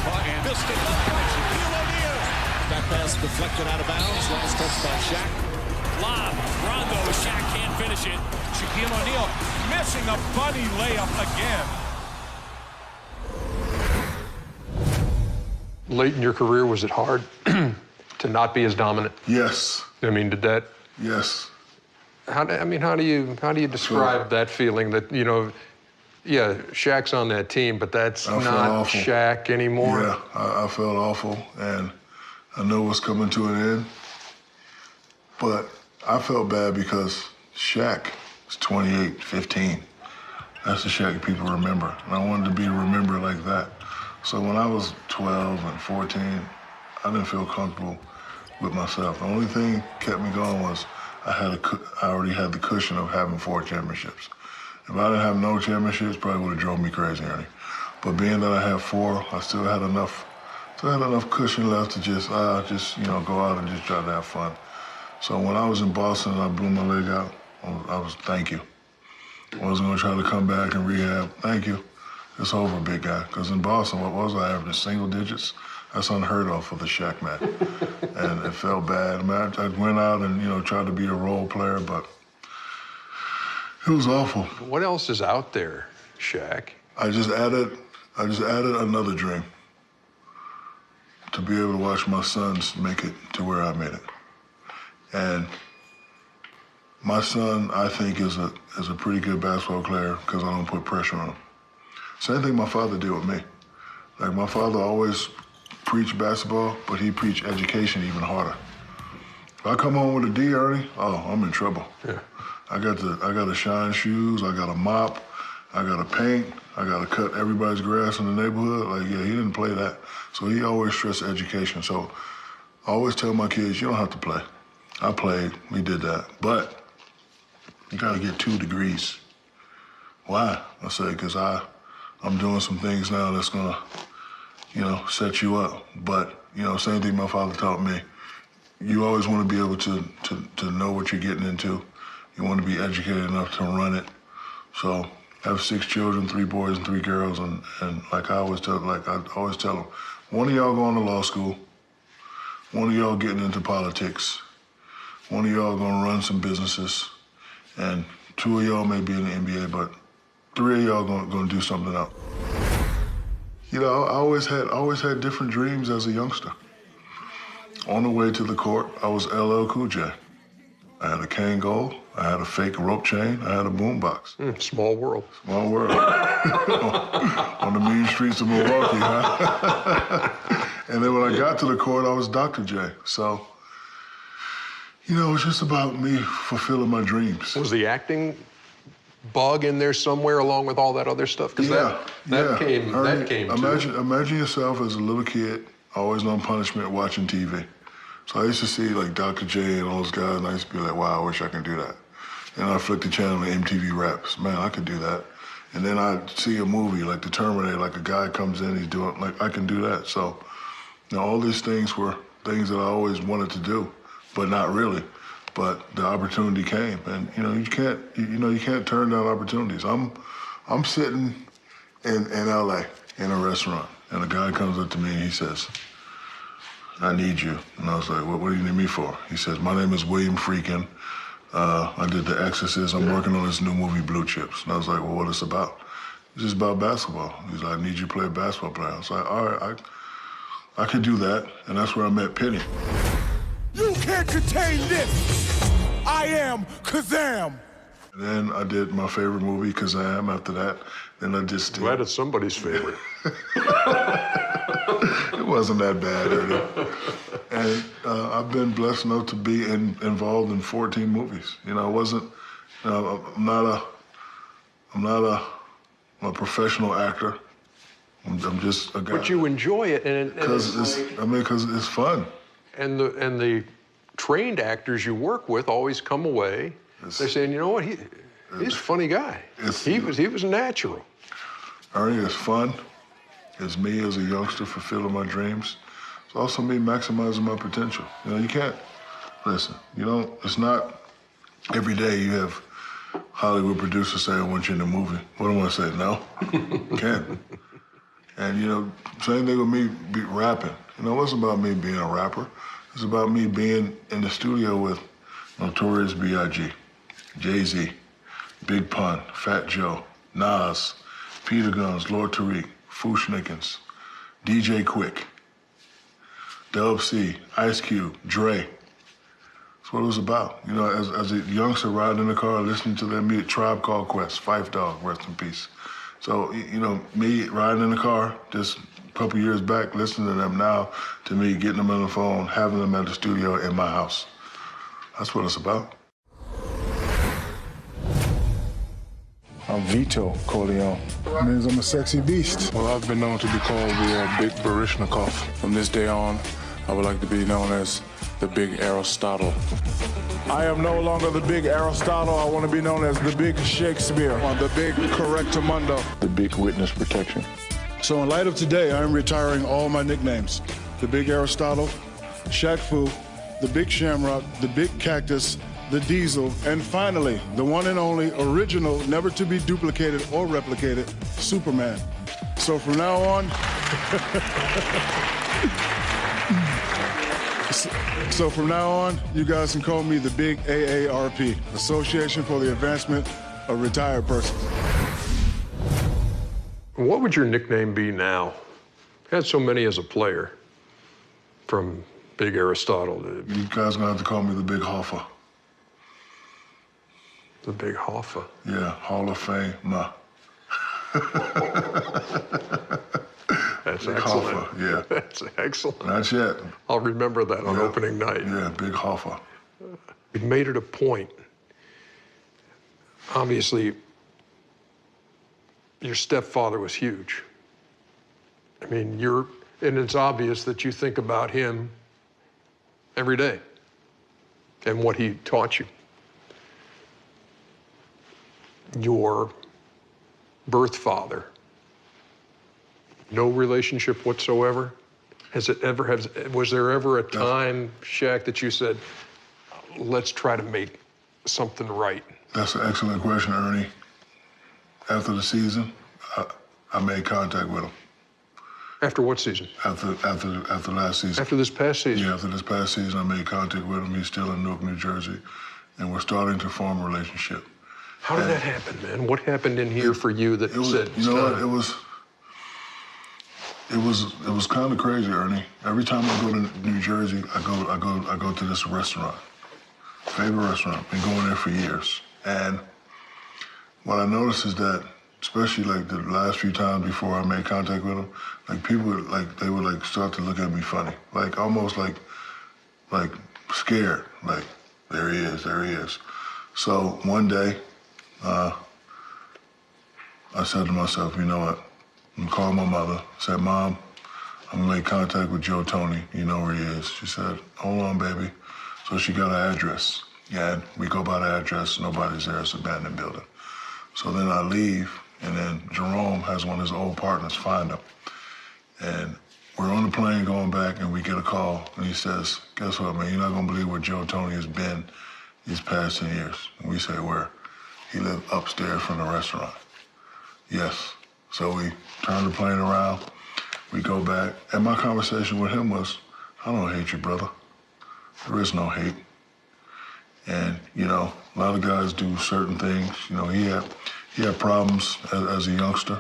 caught and fisted up by Shaquille O'Neal. That pass deflected out of bounds. Last touch by Shaq. Lob. Rondo. Shaq can't finish it. Shaquille O'Neal missing a bunny layup again. Late in your career, was it hard to not be as dominant? Yes. I mean, did that? Yes. How do you describe that feeling that, you know, yeah, Shaq's on that team, but that's not Shaq anymore? Yeah, I felt awful, and I knew it was coming to an end. But I felt bad because Shaq was 28, 15. That's the Shaq people remember, and I wanted to be remembered like that. So when I was 12 and 14, I didn't feel comfortable with myself. The only thing kept me going was I already had the cushion of having 4 championships. If I didn't have no championships, probably would have drove me crazy, Ernie. But being that I have 4, I still had enough cushion left to just you know, go out and just try to have fun. So when I was in Boston and I blew my leg out, I was thank you. I wasn't gonna try to come back and rehab. Thank you. It's over, big guy. Because in Boston, what was I averaging? Single digits? That's unheard of for the Shaq man. And it felt bad. I mean, I went out and, you know, tried to be a role player, but it was awful. What else is out there, Shaq? I just added another dream. To be able to watch my sons make it to where I made it. And my son, I think, is a pretty good basketball player because I don't put pressure on him. Same thing my father did with me. Like, my father always preached basketball, but he preached education even harder. If I come home with a D, Ernie, oh, I'm in trouble. Yeah. I got to shine shoes, I got to mop, I got to paint, I got to cut everybody's grass in the neighborhood. Like, yeah, he didn't play that. So he always stressed education. So I always tell my kids, you don't have to play. I played, we did that. But you got to get 2 degrees. Why? I say, because I'm doing some things now that's going to, you know, set you up. But, you know, same thing my father taught me. You always want to be able to know what you're getting into. You want to be educated enough to run it. So I have 6 children, 3 boys and 3 girls, and like I always tell them, one of y'all going to law school, one of y'all getting into politics, one of y'all gonna run some businesses, and 2 of y'all may be in the NBA, but 3 of y'all gonna do something else. You know, I always had different dreams as a youngster. On the way to the court, I was LL Cool J. I had a cane goal, I had a fake rope chain, I had a boombox. Small world. Small world. On the mean streets of Milwaukee, huh? And then when I got to the court, I was Dr. J. So, you know, it's just about me fulfilling my dreams. Was the acting bug in there somewhere along with all that other stuff? Because that came too. Imagine yourself as a little kid, always on punishment, watching TV. So I used to see like Dr. J and all those guys, and I used to be like, wow, I wish I could do that. And I flicked the channel to MTV Raps. Man, I could do that. And then I'd see a movie like The Terminator, like a guy comes in, he's doing, like, I can do that. So, you know, all these things were things that I always wanted to do, but not really. But the opportunity came, and you know, you can't turn down opportunities. I'm sitting in LA in a restaurant, and a guy comes up to me and he says, I need you. And I was like, what do you need me for? He says, my name is William Freakin. I did The Exorcist. I'm working on this new movie, Blue Chips. And I was like, well, what it's about? It's just about basketball. He's like, I need you to play a basketball player. I was like, all right, I could do that. And that's where I met Penny. You can't contain this. I am Kazam. And then I did my favorite movie, Kazam, after that. Then I just did. Glad it's somebody's favorite. It wasn't that bad, Ernie. And I've been blessed enough to be involved in 14 movies. You know, I'm not a professional actor. I'm just a guy. But you enjoy it, and because it's fun. And the trained actors you work with always come away. They're saying, you know what, he's a funny guy. He was natural. Ernie, it's fun. It's me as a youngster fulfilling my dreams. It's also me maximizing my potential. You know, you can't, listen, you know, it's not every day you have Hollywood producers say, I want you in the movie. What do I say, no? Can't. And, you know, same thing with me rapping. You know, it wasn't about me being a rapper. It's about me being in the studio with Notorious B.I.G., Jay-Z, Big Pun, Fat Joe, Nas, Peter Guns, Lord Tariq, Fushnikins, DJ Quick, Dub C, Ice Cube, Dre. That's what it was about. You know, as a youngster riding in the car, listening to their music, Tribe Called Quest, Phife Dawg, rest in peace. So, you know, me riding in the car just a couple years back, listening to them now, to me, getting them on the phone, having them at the studio in my house. That's what it's about. I'm Vito Corleone. That means I'm a sexy beast. Well, I've been known to be called the Big Baryshnikov. From this day on, I would like to be known as the Big Aristotle. I am no longer the Big Aristotle. I want to be known as the Big Shakespeare, or the Big Correctamundo. The Big Witness Protection. So in light of today, I am retiring all my nicknames. The Big Aristotle, Shaq Fu, the Big Shamrock, the Big Cactus, the Diesel, and finally, the one and only original, never to be duplicated or replicated, Superman. So from now on, you guys can call me the Big AARP, Association for the Advancement of Retired Persons. What would your nickname be now? You had so many as a player, from Big Aristotle to... You guys are gonna have to call me the Big Hoffa. The Big Hoffa. Yeah, Hall of Fame, ma. That's Big excellent. Hoffa, yeah. That's excellent. Not yet. I'll remember that on opening night. Yeah, Big Hoffa. You've made it a point. Obviously, your stepfather was huge. I mean, and it's obvious that you think about him every day and what he taught you. Your birth father, no relationship whatsoever? Was there ever a time, Shaq, that you said, let's try to make something right? That's an excellent question, Ernie. After the season, I made contact with him. After what season? After last season. After this past season? Yeah, after this past season, I made contact with him. He's still in Newark, New Jersey, and we're starting to form a relationship. How did that happen, man? What happened in here for you that said, you know what, it was kind of crazy, Ernie. Every time I go to New Jersey, I go to this restaurant. Favorite restaurant. Been going there for years. And what I noticed is that, especially like the last few times before I made contact with him, like people would start to look at me funny. Like almost like scared. Like, there he is. So one day, I said to myself, you know what? I'm gonna call my mother. I said, Mom, I'm gonna make contact with Joe Tony. You know where he is. She said, hold on, baby. So she got an address. And we go by the address, nobody's there, it's an abandoned building. So then I leave, and then Jerome has one of his old partners find him. And we're on the plane going back, and we get a call, and he says, guess what, man? You're not gonna believe where Joe Tony has been these past 10 years. And we say, where? He lived upstairs from the restaurant. Yes. So we turn the plane around, we go back, and my conversation with him was, I don't hate you, brother. There is no hate. And, you know, a lot of guys do certain things. You know, he had problems as a youngster.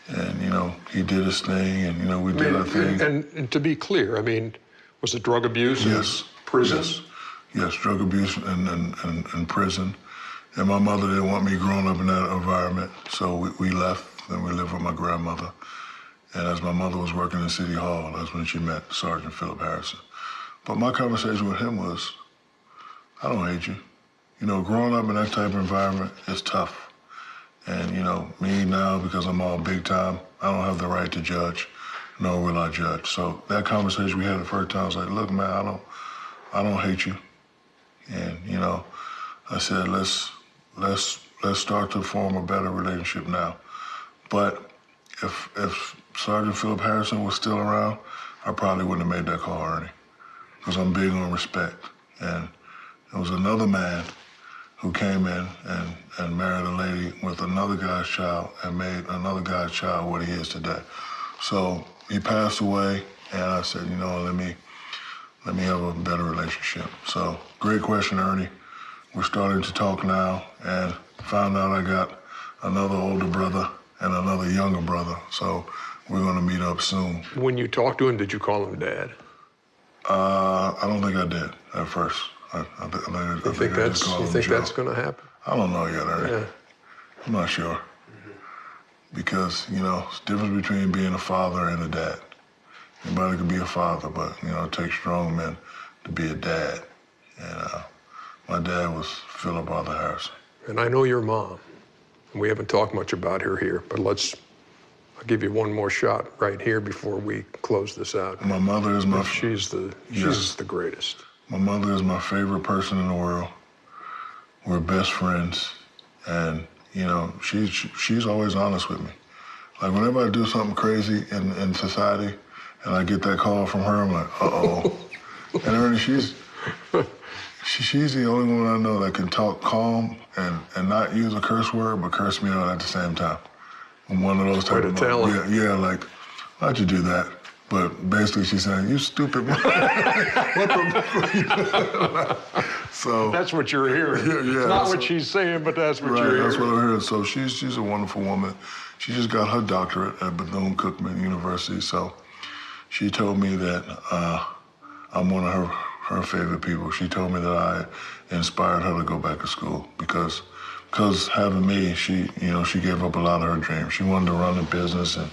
And, you know, he did his thing, and, you know, we did our thing. And to be clear, I mean, was it drug abuse? Yes. Prison? Yes, drug abuse and prison. And my mother didn't want me growing up in that environment, so we left, and we lived with my grandmother. And as my mother was working in City Hall, that's when she met Sergeant Philip Harrison. But my conversation with him was, I don't hate you. You know, growing up in that type of environment is tough. And, you know, me now, because I'm all big time, I don't have the right to judge, nor will I judge. So that conversation we had the first time, I was like, look, man, I don't hate you. And, you know, I said, let's start to form a better relationship now. But if Sergeant Philip Harrison was still around, I probably wouldn't have made that call, Ernie, because I'm big on respect. And there was another man who came in and married a lady with another guy's child and made another guy's child what he is today. So he passed away, and I said, you know, let me have a better relationship. So great question, Ernie. We're starting to talk now, and found out I got another older brother and another younger brother. So we're going to meet up soon. When you talked to him, did you call him Dad? I don't think I did at first. I think that's going to happen? I don't know yet, Ernie. Yeah. I'm not sure. Because, you know, it's the difference between being a father and a dad. Anybody can be a father, but, you know, it takes strong men to be a dad. And my dad was Philip Arthur Harrison. And I know your mom. And we haven't talked much about her here, but I'll give you one more shot right here before we close this out. My mother is my... She's the greatest. My mother is my favorite person in the world. We're best friends. And, you know, she's always honest with me. Like, whenever I do something crazy in society and I get that call from her, I'm like, uh-oh. And Ernie, she's the only one I know that can talk calm and not use a curse word, but curse me out at the same time. I'm one of those type of talent. Yeah, like, why'd you do that? But basically she's saying, you stupid. What the... So that's what you're hearing. Yeah, it's not what she's saying, but that's what you're hearing. That's what I'm hearing. So she's a wonderful woman. She just got her doctorate at Bethune-Cookman University. So she told me that I'm one of her favorite people. She told me that I inspired her to go back to school because having me, she gave up a lot of her dreams. She wanted to run a business and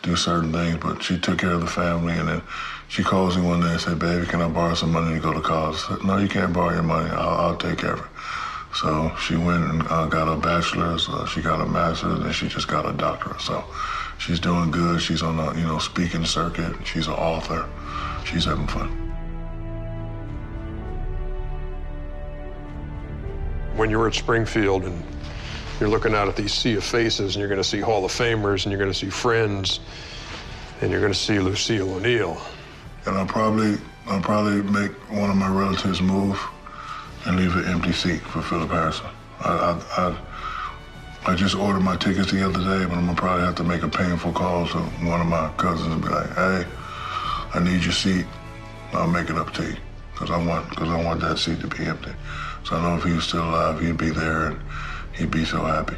do certain things, but she took care of the family. And then she calls me one day and said, baby, can I borrow some money to go to college? I said, no, you can't borrow your money. I'll take care of it. So she went and got her bachelor's, she got a master's, and she just got a doctorate. So she's doing good. She's on the speaking circuit. She's an author. She's having fun. When you're at Springfield and you're looking out at these sea of faces, and you're going to see Hall of Famers, and you're going to see friends, and you're going to see Lucille O'Neal. And I'll probably make one of my relatives move and leave an empty seat for Philip Harrison. I just ordered my tickets the other day, but I'm gonna probably have to make a painful call to one of my cousins and be like, hey, I need your seat. I'll make it up to you, because I want that seat to be empty. So I know if he was still alive, he'd be there and he'd be so happy.